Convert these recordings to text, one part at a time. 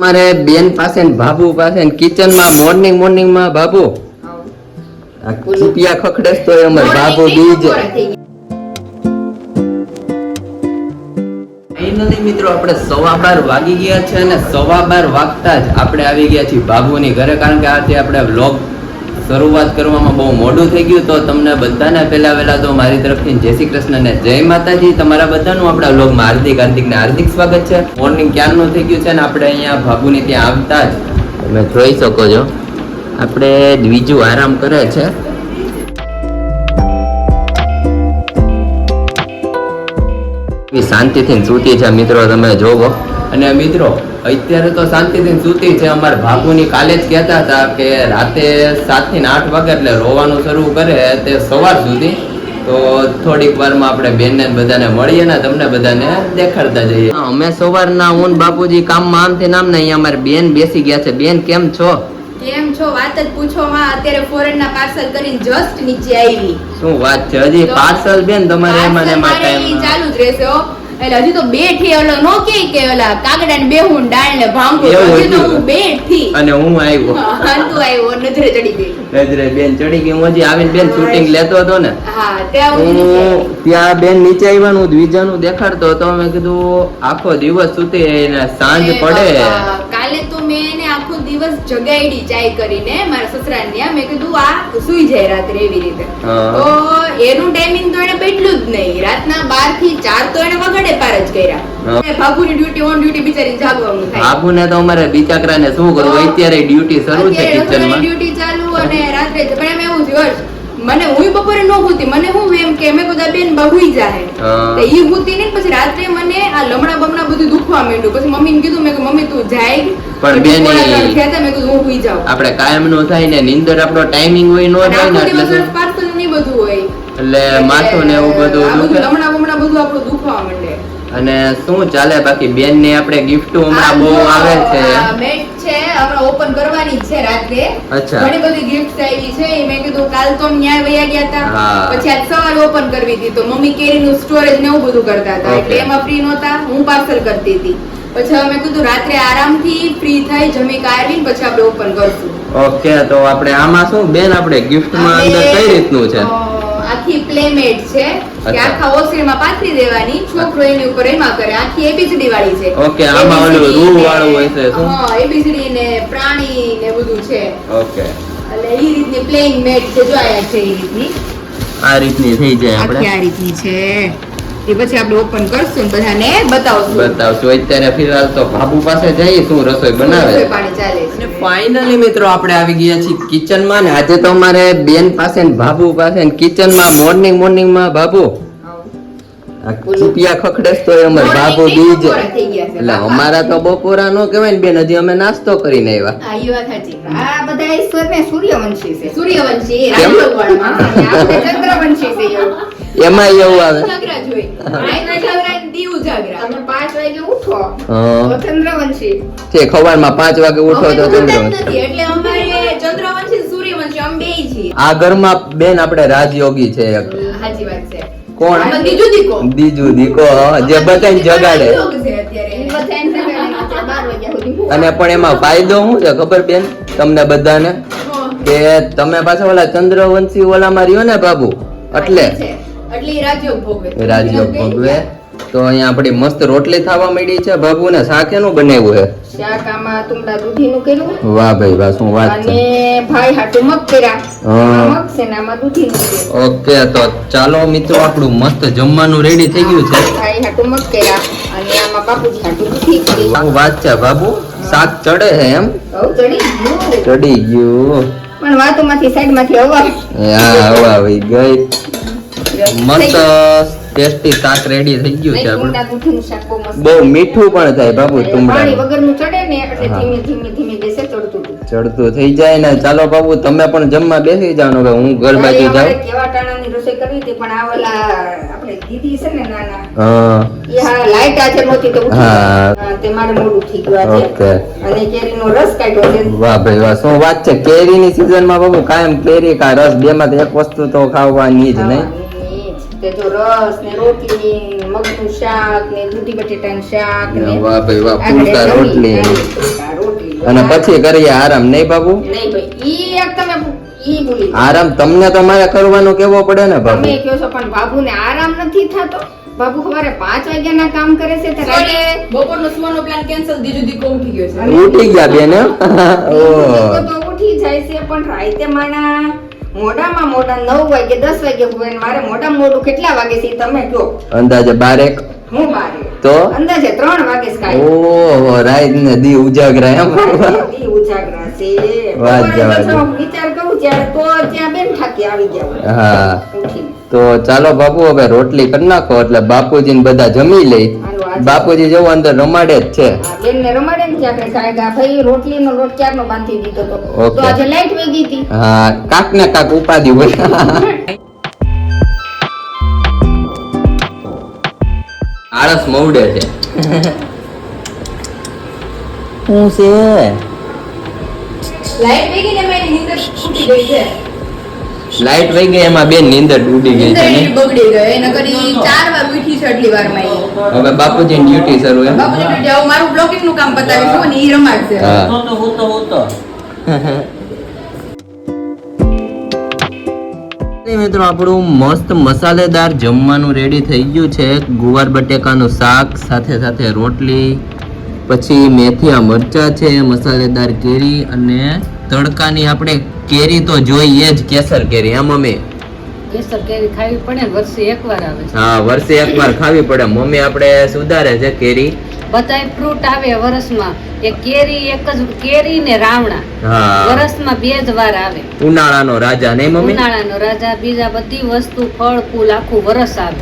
મારે બેન પાસે ને બાબુ પાસે કિચન માં મોર્નિંગ માં બાબુ આ ચીપિયા ખખડેસ તો અમાર બાબુ બીજ ફાઇનલી મિત્રો આપણે 12:15 વાગી ગયા છે અને 12:15 વાગતા જ આપણે આવી ગયા છીએ બાબુની ઘરે, કારણ કે આજે આપણે વ્લોગ શરૂઆત કરવામાં બહુ મોડું થઈ ગયું. તો તમને બધાને પહેલા તો મારી તરફથી જય શ્રી કૃષ્ણ ને જય માતાજી. તમારા બધાનું આપણા વ્લોગમાં હાર્દિક સ્વાગત છે. મોર્નિંગ ક્યારનું થઈ ગયું છે ને આપણે અહીંયા બાબુની ત્યાં આવતા જ તમે જોઈ શકો છો આપણે બીજું આરામ કરે છે. શાંતિથી સૂતી છે મિત્રો, તમે જોવો. અને મિત્રો અત્યારે તો શાંતિથી સૂતી છે. અમારા બાબુની કાલે જ કહેતા હતા કે રાતે 7 થી 8 વાગે એટલે રોવાનું શરૂ કરે તે સવાર સુધી. તો થોડીક વારમાં આપણે બેનને બધાને મળીએ ને તમને બધાને દેખાડતા જઈએ. અમે સવારના હું બાપુજી કામમાં આમથી નામ ને અહીંયા અમારી બેન બેસી ગયા છે. બેન કેમ છો? કેમ છો? વાત જ પૂછો માં. અત્યારે ફોરેન ના પાર્સલ કરીને જસ્ટ નીચે આવી. શું વાત છે? હજી પાર્સલ બેન તમારે એમાં ટાઈમ ચાલુ જ રહેશે હો. એટલે હજી તો બેઠી ઓલો નો કે ઓલા કાગડા ને બેહું ડાળ ને ભાંગું. હજી તો હું બેઠી અને હું આવ્યો. તું આવ્યો નજરે ચડી ગઈ. નજરે બેન ચડી ગઈ. હું હજી આવીને બેન શૂટિંગ લેતો હતો ને હા ત્યાં બેન નીચે આવ્યાનું દ્વિજાનું દેખાડતો હતો. મેં કીધું આખો દિવસ સુધી સાંજ પડે. કાલે તો મેં એને આખો દિવસ જગાડી ચાય કરીને મારા સસરાને ત્યાં. મેં કીધું આ સુઈ જાય રાત્રે એવી રીતે. તો એનું ટાઈમિંગ તો એને બેઠલું જ નહીં. રાતના 12 થી 4 તો એને વગાડે પાર જ કર્યા. બાબુની ડ્યુટી ઓન ડ્યુટી બિચારી જાગવાનું થાય. બાબુને તો અમારે બિચારાને શું કરવું, અત્યારે ડ્યુટી શરૂ છે કિચનમાં. ડ્યુટી ચાલુ અને રાત્રે પણ એમ એવું થયું મને હું બપોરે ન હુતી. મને હું એમ કે મેં કીધું બેન બહુઈ જાહે તો ઈ હુતી નહીં. પછી રાત્રે મને આ લમણા બમણા બધું દુખવા માંડ્યું. પછી મમ્મીને કીધું મેં કે મમ્મી તું જાય પણ બેન મેં કીધું હું હુઈ જાઉં. આપણે કાયમ નો થાય ને નીંદર આપણો ટાઈમિંગ હોય નો થાય ને એટલે પાર્સલ ની બધું હોય એટલે માથું ને એવું બધું લમણા બમણા બધું આપણું દુખવા માંડે. અને શું ચાલે બાકી બેન ને આપણે ગિફ્ટ હમણાં બહુ આવે છે. મેટ છે હમણાં ઓપન કરવાની છે રાત્રે. અચ્છા. ઘણી બધી ગિફ્ટ આવી છે. મેં કીધું કાલ તો ન્યાય વયા ગયા હતા, પછી આજ સવારે ઓપન કરવી હતી. તો મમ્મી કેરીનું સ્ટોરેજ ને એવું બધું કરતા હતા એટલે એમાં ફ્રી નહોતા. હું પાર્સલ કરતી હતી. પછી મેં કીધું રાત્રે આરામથી ફ્રી થઈ જમી કાઢીને પછી આપણે ઓપન કરશું. ઓકે. તો આપણે આમાં શું બેન આપણે ગિફ્ટમાં અંદર કઈ રીતનું છે? આખી પ્લેમેટ છે કે આખા ઓસરીમાં પાથરી દેવાની. છોકરો એની ઉપર એમાં કરે. આખી એબીસીડી વાળી છે. ઓકે. આમાં ઓલું રૂ વાળું હોય છે શું? હા એબીસીડી ને પ્રાણી ને બધું છે. ઓકે. એટલે ઈ રીતની પ્લેઇંગ મેટ છે. જો આયા છે ઈ રીતની. આ રીતની થઈ જાય આપણે. આ રીતની છે. એ પછી આપણે ઓપન કરશું ને બધાને બતાવશું. અત્યારે ફિલહાલ તો બાબુ પાસે જઈએ શું રસોઈ બનાવે છે. પાણી ચાલે છે. અને ફાઇનલી મિત્રો આપણે આવી ગયા છીએ કિચનમાં ને આજે તો અમારે બેન પાસે ને બાબુ પાસે ને કિચનમાં મોર્નિંગ માં બાબુ આ ચીપિયા ખખડેસ તો અમાર બાબુ બીજ એટલે અમારા તો બપોરા નો કહેવાય ને બેન, હજી અમે નાસ્તો કરીને આવ્યા. આ ઈ વાત સાચી. આ બધા ઈશ્વરને સૂર્યવંશી છે. સૂર્યવંશી રાજયોગવાળમાં આપણે ચંદ્રવંશી છે. એમાં એવું આવે જાગરા જોઈ. આઈ જાગરા ને દીવ જાગરા. તમે 5 વાગે ઉઠો તો ચંદ્રવંશી છે. ખવારમાં 5 વાગે ઉઠો તો ચંદ્રવંશી. એટલે અમારે ચંદ્રવંશી સૂર્યવંશી અમે બેય છીએ. આ ઘરમાં બેન આપણે રાજયોગી છે એક. સાચી વાત છે. કોણ? દીજુ દીકો જે બધાને જગાડે. અને પણ એમાં ફાયદો શું છે ખબર બેન તમને બધાને? કે તમે પાછા ઓલા ચંદ્રવંશી ઓલામાં રહ્યો ને બાબુ એટલે રાજયોગ ભોગવે. તો અહીંયા આપણી મસ્ત રોટલી થવા માંડી છે. બાબુ ને શાક એનું બનાવ્યું છે? શાક આમાં તુંડા દૂધીનું કર્યું. વાહ ભાઈ વાહ, શું વાત છે. અને ભાઈ હાટુ મગ કર્યા. મગ છે ને આમાં દૂધીનું કર્યું. ઓકે. તો ચાલો મિત્રો આપણું મસ્ત જમવાનું રેડી થઈ ગયું છે. ભાઈ હાટુ મગ કર્યા અને આમાં બાપુજી હાટુ દૂધી કરી. શું વાત છે બાબુ, શાક ચડે છે એમ? ચડી ગયું. પણ વાતોમાંથી સાઈડમાંથી હવા આવી ગઈ. મસ્ત ટેસ્ટી શાક રેડી થઈ ગયું છે આપણું. બહુ મીઠું પણ થાય બાબુ. તુંબડા વગરનું ચડે ને એટલે ધીમે ધીમે બેસે ચડતું થઈ જાય ને. ચાલો બાબુ તમે પણ જમવા બેસી જાવ ને. હું ઘર બાજુ જાઉં. કેવા ટાણાની રસોઈ કરવી હતી પણ આ ઓલા આપણે દીદી છે ને નાના એ લાઈટ આજે નહોતી તો તે મારે મોડું થઈ ગયું આજે. અને કેરીનો રસ કાઢ્યો છે. વાહ ભાઈ વાહ, શું વાત છે. કેરીની સીઝનમાં બાબુ કાયમ કેરી કા રસ બે માંથી એક વસ્તુ તો ખાવાની જ નહીં. તે જો રસ ને રોટલી ને મગનું શાક ને દૂધી બટેટાનું શાક ને વાહ ભાઈ વાહ, આગળ ફૂલકા રોટલી. રોટલી અને પછી કરીએ આરામ, નહીં બાબુ? નહીં ભાઈ ઈ એક તમે ઈ ભૂલી ગયા. આરામ તમને તમારે કરવાનો કેવો પડે ને બાબુ. તમે કહો છો પણ બાબુને આરામ નથી થતો. બાબુ સવારે 5 વાગ્યાના કામ કરે છે તો રાતે બપોરનો સુવાનો પ્લાન કેન્સલ, દીજુ દીકો ઉઠી ગયો છે. ઉઠી ગયા બેન એમ? લોકો તો ઉઠી જાય છે પણ રાતે માણા મોડામાં મોડા 9 વાગે 10 વાગે હોય ને મારે મોડામાં મોડું કેટલા વાગે છે ઈ તમે કહો. અંદાજે 12 હું બારે તો અંદાજે 3 વાગે જ કાંઈ. ઓહો, રાત ને દી ઉજાગરા એમ? ઈ ઉજાગરા છે. વાત બપોરે જવા તો દે. વિચાર કરું ત્યારે તો ત્યાં બેન થાકી આવી ગયા હોય. હા, ઉઠીને. તો ચાલો બાપુ હવે રોટલી કરી નાખો એટલે બાપુજી ને બધા જમી લે. હાલો, આજે બાપુજી જેવો અંદર રમાડે જ છે. આ બેનને રમાડે ને ત્યાં કઈ કાંઈ ભાઈ રોટલીનો લોટ ક્યારનો બાંધી દીધો તો. ઓકે. તો આજે લાઈટ વહી ગઈ હતી. હા, કાક ને કાક ઉપાધિ હોય. આળસ મવડે છે. શું છે? લાઈટ વહી ગઈ ને એમાં એની નીંદર છૂટી ગઈ છે. લાઈટ વહી ગઈ એમાં બેન નીંદર ડૂબી ગઈ નીંદર છે એની નહીં? બગડી ગઈ. એના કરી 4 વાર ઉઠી છે આટલી વારમાં ઈ. હવે બાપુજી ડ્યુટી શરૂ એમ? બાપુજી બેટા, હવે મારું બ્લોગિંગ નું કામ પતાવીશું અને ઈ રમાડશે. મિત્રો આપણું મસ્ત મસાલેદાર જમવાનું રેડી થઈ ગયું છે. ગુવાર બટેકાનું શાક સાથે સાથે રોટલી, પછી મેથીયા મરચા છે, મસાલેદાર કેરી અને તડકાની આપણે કેરી તો જોઈએ જ, કેસર કેરી. હા મમ્મી? કેસર કેરી ખાવી પડે ને, વર્ષે એકવાર આવે છે. હા, વર્ષે એકવાર ખાવી પડે. મમ્મી આપણે સુધારે છે કેરી. બધાય ફ્રૂટ આવે વર્ષમાં, એક કેરી, એક જ કેરી ને રાવણા હા, વર્ષમાં 2 જ વાર આવે. ઉનાળાનો રાજા નહીં મમ્મી? ઉનાળાનો રાજા, બીજા બધી વસ્તુ ફળ ફૂલ આખું વર્ષ આવે.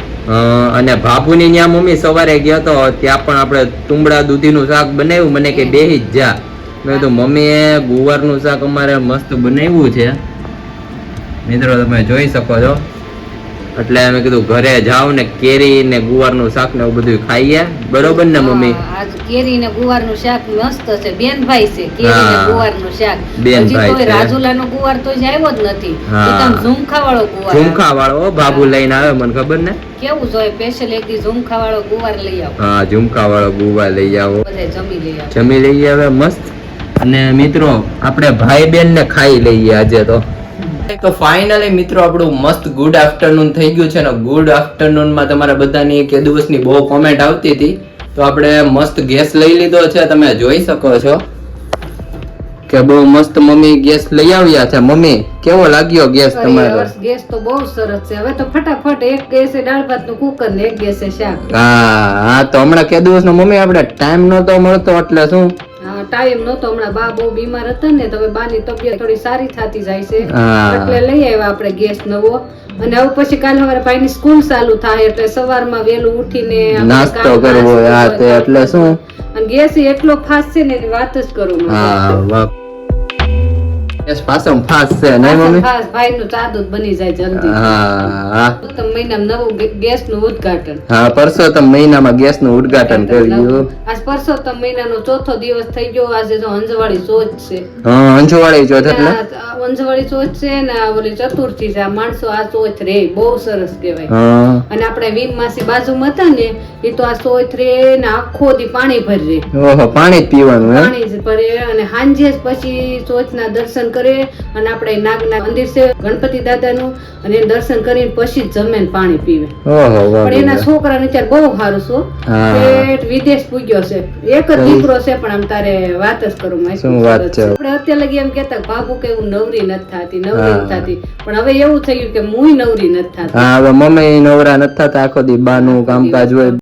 અને ભાભુની ત્યાં મમ્મી સવારે ગયા તો ત્યાં પણ આપણે તુંબડા દૂધીનું શાક બનાવ્યું. મને કે બેહી જ જા. મેં કીધું મમ્મીએ ગુવારનું શાક અમારે મસ્ત બનાવ્યું છે. મિત્રો તમે જોઈ શકો છો. એટલે મેં કીધું ઘરે જાવ ને કેરી ને ગુવારનું શાક ને એવું બધું ખાઈએ. બરોબર ને મમ્મી? હા, આજ કેરી ને ગુવારનું શાક મસ્ત છે. બેનભાઈ છે કેરી ને હા. ગુવારનું શાક. બેનભાઈ હજી કોઈ છે. રાજુલાનો ગુવાર તો જ આવ્યો જ નથી. હા. એકદમ ઝુમખા વાળો ગુવાર આવે. ઝુમખા વાળો બાબુ લઈને આવે, મને ખબર ને. કેવું જોઈએ, સ્પેશિયલ એક દી ઝુમખા વાળો ગુવાર લઈ આવો, હા, ઝુમખા વાળો ગુવાર લઈ આવો. બધા જમી લઈ આવો. જમી લઈએ હવે મસ્ત. અને મિત્રો આપણે ભાઈ બેન ને ખાઈ લઈએ આજે તો. તો ફાઇનલી મિત્રો આપણું મસ્ત ગુડ આફ્ટરનૂન થઈ ગયું છે ને. ગુડ આફ્ટરનૂન માં તમારા બધાની કે દિવસની બહુ કોમેન્ટ આવતી હતી, તો આપણે મસ્ત ગેસ લઈ લીધો છે. તમે જોઈ શકો છો કે બહુ મસ્ત મમ્મી ગેસ લઈ આવ્યા છે. મમ્મી કેવો લાગ્યો ગેસ તમારો? ગેસ તો બહુ સરસ છે. હવે તો ફટાફટ એક ગેસે દાળ ભાત નું કુકર ને એક ગેસે શાક. હા, તો હમણાં કે દિવસનો મમ્મી આપણે ટાઈમ નતો મળતો એટલે શું ટાઈમ નતો, હમણાં બા બહુ બીમાર હતા ને, તો હવે બાની તબિયત થોડી સારી થતી જાય છે હા. એટલે લઈ આવ્યા આપણે ગેસ નવો. અને હવે પછી કાલ સવારે ભાઈની સ્કૂલ ચાલુ થાય એટલે સવારમાં વહેલું ઉઠીને આપણે નાસ્તો કામ કરવો. નાસ્તો હા, તે કરવો. એટલે શું. અને ગેસ એટલો ફાસ્ટ છે ને એની વાત જ કરું ન. હા, વાહ. ગેસ પાછો ફાસ્ટ છે નહીં મમ્મી? ફાસ્ટ ભાઈનું ચાદુ જ બની જાય જલ્દી. હા પ્રથમ મહિનામાં નવું ગેસનું ઉદ્ઘાટન. હા, પરસોત્તમ મહિનામાં ગેસનું ઉદ્ઘાટન કર્યું. આજ પરસોત્તમ મહિનાનો 4થો દિવસ થઈ ગયો. આજે તો અંજવાળી ચોથ છે. હા, અંજવાળી ચોથ એટલે આ અંજવાળી ચોથ છે ને આ ઓલી ચતુર્થી છે. આ માણસો આ ચોથ રે બહુ સરસ કહેવાય. હા. અને આપણે વીમ માસી બાજુમાં હતા ને એ તો આ ચોથ રે ને આખો દી પાણી ભરી રે. ઓહો, પાણી જ પીવાનું હે? પાણી જ ભરે અને સાંજે જ પછી ચોથના દર્શન કરે. અને આપણે નાગના મંદિર છે ગણપતિ દાદાનું, અને એ દર્શન કરીને પછી જ જમે ને પાણી પીવે. ઓહો, વાહ પણ એના વાહ. છોકરાને અત્યારે બહુ સારું છો. હા. પેટ વિદેશ પૂગ્યો છે. એક જ દીકરો છે પણ આમ તારે વાત જ કરું માં. શું વાત છે? આપણે અત્યારે લગી એમ કેતા બાબુ કે હું નવરી નથી થતી, નવરી નથી થતી, પણ હવે એવું થયું કે મુંય નવરી નથી થતી. હા, હવે મમ્મી નવરા નથી થતા, આખો દી બાનું કામકાજ હોય.